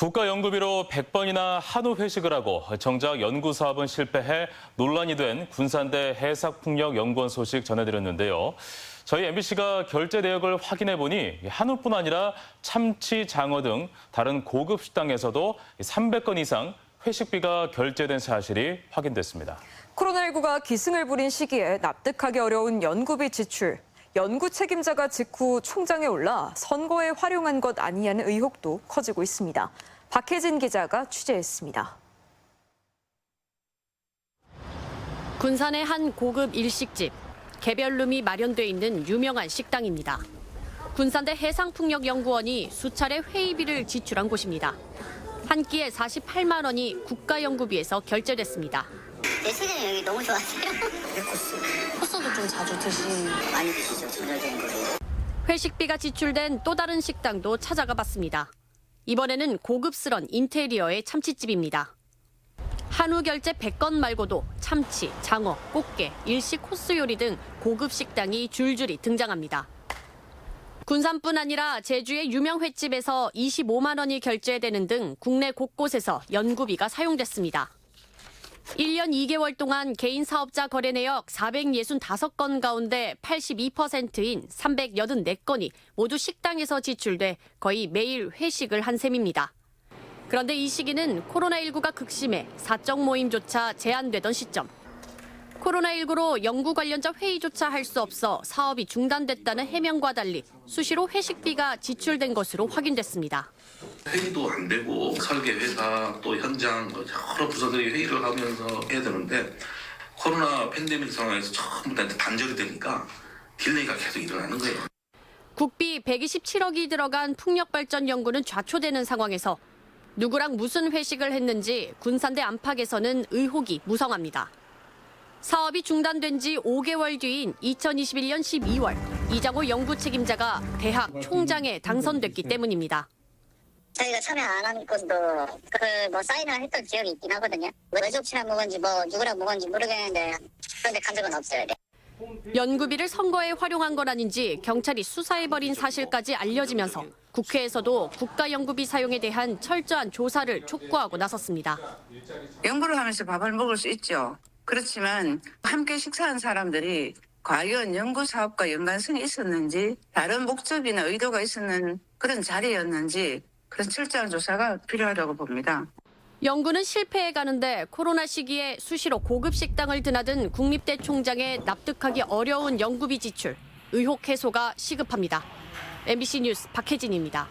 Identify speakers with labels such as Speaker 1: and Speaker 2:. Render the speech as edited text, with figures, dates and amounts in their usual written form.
Speaker 1: 국가연구비로 100번이나 한우 회식을 하고 정작 연구 사업은 실패해 논란이 된 군산대 해상풍력연구원 소식 전해드렸는데요. 저희 MBC가 결제 내역을 확인해 보니 한우뿐 아니라 참치, 장어 등 다른 고급 식당에서도 300건 이상 회식비가 결제된 사실이 확인됐습니다.
Speaker 2: 코로나19가 기승을 부린 시기에 납득하기 어려운 연구비 지출. 연구 책임자가 직후 총장에 올라 선거에 활용한 것 아니냐는 의혹도 커지고 있습니다. 박혜진 기자가 취재했습니다.
Speaker 3: 군산의 한 고급 일식집, 개별룸이 마련돼 있는 유명한 식당입니다. 군산대 해상풍력연구원이 수차례 회의비를 지출한 곳입니다. 한 끼에 48만 원이 국가연구비에서 결제됐습니다.
Speaker 4: 내 체질이 여기 너무 좋아하세요.
Speaker 5: 코스도 좀 자주
Speaker 4: 많이 드시죠, 저녁에.
Speaker 3: 회식비가 지출된 또 다른 식당도 찾아가 봤습니다. 이번에는 고급스런 인테리어의 참치집입니다. 한우 결제 100건 말고도 참치, 장어, 꽃게, 일식 코스 요리 등 고급 식당이 줄줄이 등장합니다. 군산뿐 아니라 제주의 유명 횟집에서 25만 원이 결제되는 등 국내 곳곳에서 연구비가 사용됐습니다. 1년 2개월 동안 개인 사업자 거래 내역 465건 가운데 82%인 384건이 모두 식당에서 지출돼 거의 매일 회식을 한 셈입니다. 그런데 이 시기는 코로나19가 극심해 사적 모임조차 제한되던 시점. 코로나19로 연구 관련자 회의조차 할 수 없어 사업이 중단됐다는 해명과 달리 수시로 회식비가 지출된 것으로 확인됐습니다.
Speaker 6: 회의도 안 되고 설계회사 또 현장 여러 부서들이 회의를 하면서 해야 되는데 코로나 팬데믹 상황에서 전부 다 단절이 되니까 딜레이가 계속 일어나는 거예요.
Speaker 3: 국비 127억이 들어간 풍력발전 연구는 좌초되는 상황에서 누구랑 무슨 회식을 했는지 군산대 안팎에서는 의혹이 무성합니다. 사업이 중단된 지 5개월 뒤인 2021년 12월 이장호 연구 책임자가 대학 총장에 당선됐기 때문입니다.
Speaker 4: 저희가 참여 안 한 것도 사인을 했던 기억이 있긴 하거든요. 외접치랑 먹은지 누구랑 먹은지 모르겠는데 그런데 간 적은 없어요.
Speaker 3: 연구비를 선거에 활용한 건 아닌지 경찰이 수사해버린 사실까지 알려지면서 국회에서도 국가연구비 사용에 대한 철저한 조사를 촉구하고 나섰습니다.
Speaker 7: 연구를 하면서 밥을 먹을 수 있죠. 그렇지만 함께 식사한 사람들이 과연 연구 사업과 연관성이 있었는지 다른 목적이나 의도가 있었는 그런 자리였는지 그런 철저한 조사가 필요하다고 봅니다.
Speaker 3: 연구는 실패해 가는데 코로나 시기에 수시로 고급 식당을 드나든 국립대 총장의 납득하기 어려운 연구비 지출, 의혹 해소가 시급합니다. MBC 뉴스 박혜진입니다.